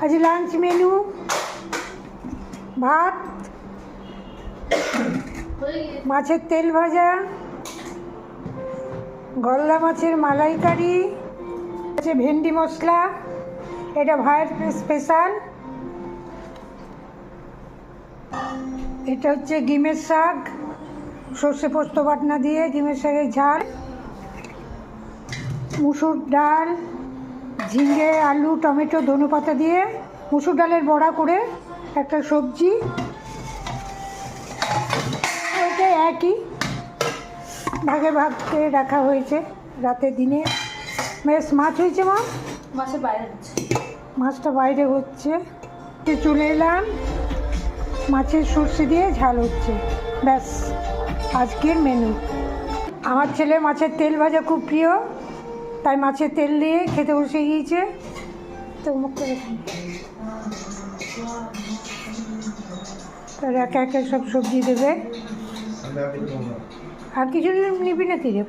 আজ lunch menu ভাত, মাছের তেল ভাজা, গলদা মাছের মালাইকারি, আছে ভেন্ডি মশলা, এটা ভাইয়ের স্পেশাল। এটা হচ্ছে ডিমের শাক, সর্ষে পোস্ত বাটনা দিয়ে ডিমের শাকের ঝাল, মুসুর ডাল, ঝিঙে আলু টমেটো ধনেপাতা দিয়ে মুসুর ডালের বড়া করে একটা সবজি, ওইটা একই ভাগে ভাগ করে রাখা হয়েছে। রাতে দিনে বেশ মাছ হয়েছে, মা মাছের বাইরে হচ্ছে, মাছটা বাইরে হচ্ছে। চলে এলাম, মাছের সর্ষে দিয়ে ঝাল হচ্ছে, ব্যাস আজকের মেনু। আমার ছেলে মাছের তেল ভাজা খুব প্রিয়, তাই মাছের তেল দিয়ে খেতে বসে গিয়েছে। তো মুখ করে তার একে একে সব সবজি দেবে। আর কিছু নিবি না কি রে?